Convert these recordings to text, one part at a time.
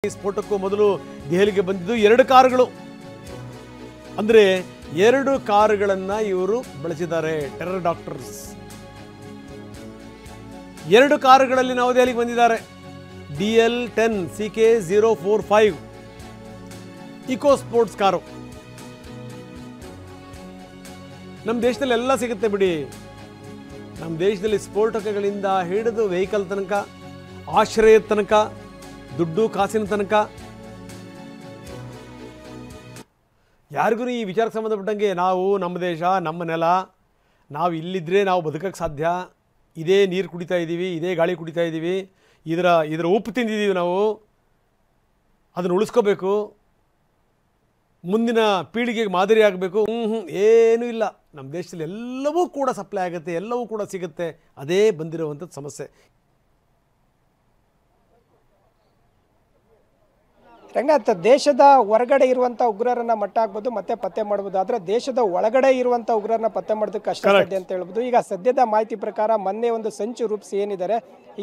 ಸ್ಫೋಟಕ್ಕೂ ಮೊದಲು ದೆಹಲಿಗೆ ಬಂದಿದ್ದು 2 ಕಾರುಗಳು. ಅಂದ್ರೆ 2 ಕಾರುಗಳನ್ನು ಇವರು ಬಳಸಿದ್ದಾರೆ ಟೆರರ್ ಡಾಕ್ಟರ್ಸ್. 2 ಕಾರುಗಳಲ್ಲಿ ನವದೆಹಲಿಗೆ ಬಂದಿದ್ದಾರೆ. DL10 CK045 eco sports car. ನಮ್ಮ ದೇಶದಲ್ಲಿ ಎಲ್ಲ ಸಿಗುತ್ತೆ ಬಿಡಿ. ನಮ್ಮ ದೇಶದಲ್ಲಿ ಸ್ಫೋಟಕಗಳಿಂದ ಹಿಡಿದು ವೆಹಿಕಲ್ ತನಕ, ಆಶ್ರಯದ ತನಕ, ದುಡ್ಡು ಕಾಸಿನ ತನಕ, ಯಾರಿಗೂ ಈ ವಿಚಾರಕ್ಕೆ ಸಂಬಂಧಪಟ್ಟಂಗೆ ನಾವು ನಮ್ಮ ದೇಶ, ನಮ್ಮ ನೆಲ, ನಾವು ಇಲ್ಲಿದ್ದರೆ ನಾವು ಬದುಕಕ್ಕೆ ಸಾಧ್ಯ, ಇದೇ ನೀರು ಕುಡಿತಾ ಇದ್ದೀವಿ, ಇದೇ ಗಾಳಿ ಕುಡಿತಾ ಇದ್ದೀವಿ, ಇದರ ಉಪ್ಪು ತಿಂದಿದ್ದೀವಿ, ನಾವು ಅದನ್ನು ಉಳಿಸ್ಕೋಬೇಕು, ಮುಂದಿನ ಪೀಳಿಗೆಗೆ ಮಾದರಿ ಆಗಬೇಕು. ಏನೂ ಇಲ್ಲ. ನಮ್ಮ ದೇಶದಲ್ಲಿ ಎಲ್ಲವೂ ಕೂಡ ಸಪ್ಲೈ ಆಗುತ್ತೆ, ಎಲ್ಲವೂ ಕೂಡ ಸಿಗುತ್ತೆ. ಅದೇ ಬಂದಿರುವಂಥದ್ದು ಸಮಸ್ಯೆ. ರಂಗನಾಥ್, ದೇಶದ ಹೊರಗಡೆ ಇರುವಂಥ ಉಗ್ರರನ್ನ ಮಟ್ಟ ಹಾಕ್ಬೋದು ಮತ್ತೆ ಪತ್ತೆ ಮಾಡ್ಬೋದು. ಆದರೆ ದೇಶದ ಒಳಗಡೆ ಇರುವಂಥ ಉಗ್ರರನ್ನ ಪತ್ತೆ ಮಾಡೋದಕ್ಕೆ ಕಷ್ಟ ಸಾಧ್ಯ ಅಂತ ಹೇಳ್ಬೋದು. ಈಗ ಸದ್ಯದ ಮಾಹಿತಿ ಪ್ರಕಾರ ಮೊನ್ನೆ ಒಂದು ಸಂಚು ರೂಪಿಸಿ ಏನಿದ್ದಾರೆ,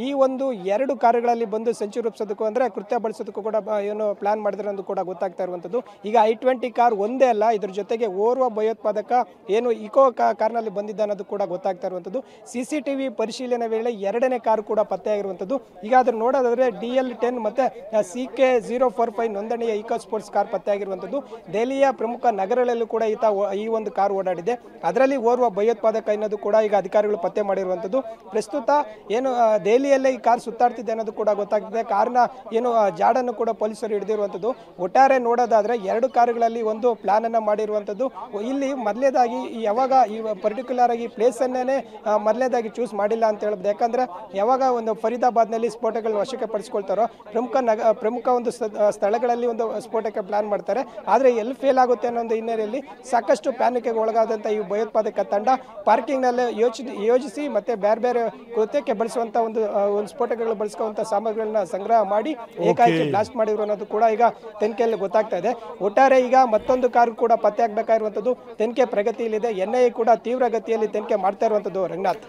ಈ ಒಂದು 2 ಕಾರುಗಳಲ್ಲಿ ಬಂದು ಸಂಚು ರೂಪಿಸೋದಕ್ಕೂ ಅಂದರೆ ಕೃತ್ಯ ಬಳಸೋದಕ್ಕೂ ಕೂಡ ಏನು ಪ್ಲಾನ್ ಮಾಡಿದ್ರೆ ಅನ್ನೋದು ಕೂಡ ಗೊತ್ತಾಗ್ತಾ ಇರುವಂಥದ್ದು. ಈಗ I-20 ಕಾರ್ ಒಂದೇ ಅಲ್ಲ, ಇದ್ರ ಜೊತೆಗೆ ಓರ್ವ ಭಯೋತ್ಪಾದಕ ಏನು ಇಕೋ ಕಾರ್ನಲ್ಲಿ ಬಂದಿದ್ದ ಅನ್ನೋದು ಕೂಡ ಗೊತ್ತಾಗ್ತಾ ಇರುವಂಥದ್ದು. CCTV ಪರಿಶೀಲನೆ ವೇಳೆ 2ನೇ ಕಾರು ಕೂಡ ಪತ್ತೆಯಾಗಿರುವಂಥದ್ದು. ಈಗ ಅದನ್ನು ನೋಡೋದಾದ್ರೆ DL10 ಮತ್ತೆ CK045 ನೋಂದಣಿಯ ಇಕೋ ಸ್ಪೋರ್ಟ್ಸ್ ಕಾರ್ ಪತ್ತೆಯಾಗಿರುವಂಥದ್ದು. ದೆಹಲಿಯ ಪ್ರಮುಖ ನಗರಗಳಲ್ಲೂ ಕೂಡ ಈ ಒಂದು ಕಾರ್ ಓಡಾಡಿದೆ. ಅದರಲ್ಲಿ ಓರ್ವ ಭಯೋತ್ಪಾದಕ ಅನ್ನೋದು ಕೂಡ ಈಗ ಅಧಿಕಾರಿಗಳು ಪತ್ತೆ ಮಾಡಿರುವಂಥದ್ದು. ಪ್ರಸ್ತುತ ಏನು ದೆಹಲಿಯಲ್ಲೇ ಈ ಕಾರ್ ಸುತ್ತಾಡ್ತಿದೆ ಅನ್ನೋದು ಕೂಡ ಗೊತ್ತಾಗ್ತಿದೆ. ಕಾರ್ನ ಏನು ಜಾಡನ್ನು ಕೂಡ ಪೊಲೀಸರು ಹಿಡಿದಿರುವಂಥದ್ದು. ಒಟ್ಟಾರೆ ನೋಡೋದಾದ್ರೆ 2 ಕಾರುಗಳಲ್ಲಿ ಒಂದು ಪ್ಲಾನ್ ಅನ್ನ ಮಾಡಿರುವಂಥದ್ದು. ಇಲ್ಲಿ ಮೊದಲೇದಾಗಿ ಯಾವಾಗ ಈ ಪರ್ಟಿಕ್ಯುಲರ್ ಆಗಿ ಪ್ಲೇಸ್ ಅನ್ನೇ ಮೊದಲೇದಾಗಿ ಚೂಸ್ ಮಾಡಿಲ್ಲ ಅಂತ ಹೇಳ್ಬೋದು. ಯಾಕಂದ್ರೆ ಯಾವಾಗ ಒಂದು ಫರೀದಾಬಾದ್ನಲ್ಲಿ ಸ್ಫೋಟಗಳು ವಶಕ್ಕೆ ಪಡಿಸ್ಕೊಳ್ತಾರೋ ಪ್ರಮುಖ ಒಂದು ಸ್ಥಳಗಳಲ್ಲಿ ಒಂದು ಸ್ಫೋಟಕ್ಕೆ ಪ್ಲಾನ್ ಮಾಡ್ತಾರೆ. ಆದರೆ ಎಲ್ಲಿ ಫೇಲ್ ಆಗುತ್ತೆ ಅನ್ನೋ ಒಂದು ಹಿನ್ನೆಲೆಯಲ್ಲಿ ಸಾಕಷ್ಟು ಪ್ಯಾನಿಕ್ಗೆ ಒಳಗಾದಂಥ ಈ ಭಯೋತ್ಪಾದಕ ತಂಡ ಪಾರ್ಕಿಂಗ್ನಲ್ಲೇ ಯೋಜಿಸಿ ಮತ್ತೆ ಬೇರೆ ಬೇರೆ ಕೃತ್ಯಕ್ಕೆ ಬಳಸುವಂಥ ಒಂದು ಸ್ಫೋಟಕಗಳು ಬಳಸುವಂಥ ಸಾಮಗ್ರಿಗಳನ್ನ ಸಂಗ್ರಹ ಮಾಡಿ ಏಕಾಏಕಿ ಬ್ಲಾಸ್ಟ್ ಮಾಡಿದ್ರು ಅನ್ನೋದು ಕೂಡ ಈಗ ತನಿಖೆಯಲ್ಲಿ ಗೊತ್ತಾಗ್ತಾ ಇದೆ. ಒಟ್ಟಾರೆ ಈಗ ಮತ್ತೊಂದು ಕಾರು ಕೂಡ ಪತ್ತೆ ಆಗಬೇಕಾಗಿರುವಂಥದ್ದು. ತನಿಖೆ ಪ್ರಗತಿಯಲ್ಲಿದೆ. NIA ಕೂಡ ತೀವ್ರ ಗತಿಯಲ್ಲಿ ತನಿಖೆ ಮಾಡ್ತಾ ಇರುವಂಥದ್ದು. ರಂಗನಾಥ್,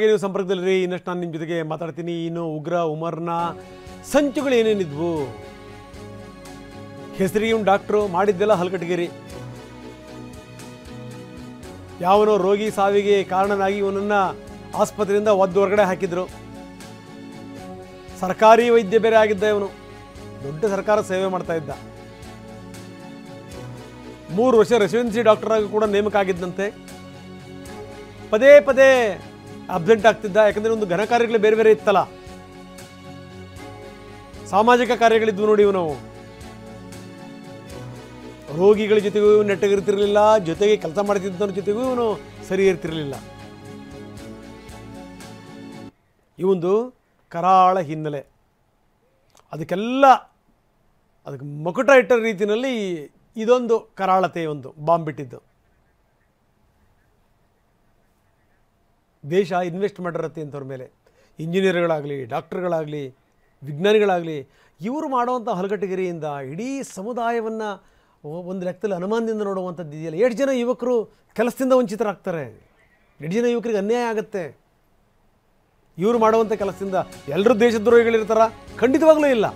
ನೀವು ಸಂಪರ್ಕದಲ್ಲಿರಿ. ಇನ್ನಷ್ಟು ನಾನು ನಿಮ್ಮ ಜೊತೆಗೆ ಮಾತಾಡ್ತೀನಿ. ಇನ್ನು ಉಗ್ರ ಉಮರ್ನ ಸಂಚುಗಳು ಏನೇನಿದ್ವು? ಹೆಸರಿಗೆ ಒಂದು ಡಾಕ್ಟ್ರು, ಮಾಡಿದ್ದೆಲ್ಲ ಹಲ್ಕಟಗಿರಿ. ಯಾವನೋ ರೋಗಿ ಸಾವಿಗೆ ಕಾರಣನಾಗಿ ಇವನನ್ನ ಆಸ್ಪತ್ರೆಯಿಂದ ಹೊರಗಡೆ ಹಾಕಿದ್ರು. ಸರ್ಕಾರಿ ವೈದ್ಯ ಬೇರೆ ಆಗಿದ್ದ ಇವನು. ದೊಡ್ಡ ಸರ್ಕಾರ ಸೇವೆ ಮಾಡ್ತಾ ಇದ್ದ. 3 ವರ್ಷ ರೆಸಿಡೆನ್ಸಿ ಡಾಕ್ಟರ್ ಆಗಿ ಕೂಡ ನೇಮಕ ಆಗಿದ್ದಂತೆ. ಪದೇ ಪದೇ ಅಬ್ಸೆಂಟ್ ಆಗ್ತಿದ್ದ. ಯಾಕಂದ್ರೆ ಒಂದು ಘನ ಕಾರ್ಯಗಳು ಬೇರೆ ಬೇರೆ ಇತ್ತಲ್ಲ, ಸಾಮಾಜಿಕ ಕಾರ್ಯಗಳಿದ್ವು ನೋಡಿ. ಇವನು ರೋಗಿಗಳ ಜೊತೆಗೂ ನೆಟ್ಟಗಿರ್ತಿರ್ಲಿಲ್ಲ, ಜೊತೆಗೆ ಕೆಲಸ ಮಾಡ್ತಿದ್ದವ್ರ ಜೊತೆಗೂ ಇವನು ಸರಿ ಇರ್ತಿರ್ಲಿಲ್ಲ. ಇವೊಂದು ಕರಾಳ ಹಿನ್ನೆಲೆ. ಅದಕ್ಕೆ ಮಕುಟ ಇಟ್ಟ ರೀತಿಯಲ್ಲಿ ಇದೊಂದು ಕರಾಳತೆ, ಒಂದು ಬಾಂಬ್ ಬಿಟ್ಟಿದ್ದು. ದೇಶ ಇನ್ವೆಸ್ಟ್ ಮಾಡಿರತ್ತೆ ಅಂಥವ್ರ ಮೇಲೆ. ಇಂಜಿನಿಯರ್ಗಳಾಗಲಿ, ಡಾಕ್ಟರ್ಗಳಾಗಲಿ, ವಿಜ್ಞಾನಿಗಳಾಗಲಿ, ಇವರು ಮಾಡುವಂಥ ಹಲಗಟಗಿರಿಯಿಂದ ಇಡೀ ಸಮುದಾಯವನ್ನು ಒಂದು ಲೆಕ್ಕದಲ್ಲಿ ಅನುಮಾನದಿಂದ ನೋಡುವಂಥದ್ದು ಇದೆಯಲ್ಲ. 8 ಜನ ಯುವಕರು ಕೆಲಸದಿಂದ ವಂಚಿತರಾಗ್ತಾರೆ. 8 ಜನ ಯುವಕರಿಗೆ ಅನ್ಯಾಯ ಆಗುತ್ತೆ ಇವರು ಮಾಡುವಂಥ ಕೆಲಸದಿಂದ. ಎಲ್ಲರೂ ದೇಶದ್ರೋಹಿಗಳಿರ್ತಾರ? ಖಂಡಿತವಾಗ್ಲೂ ಇಲ್ಲ.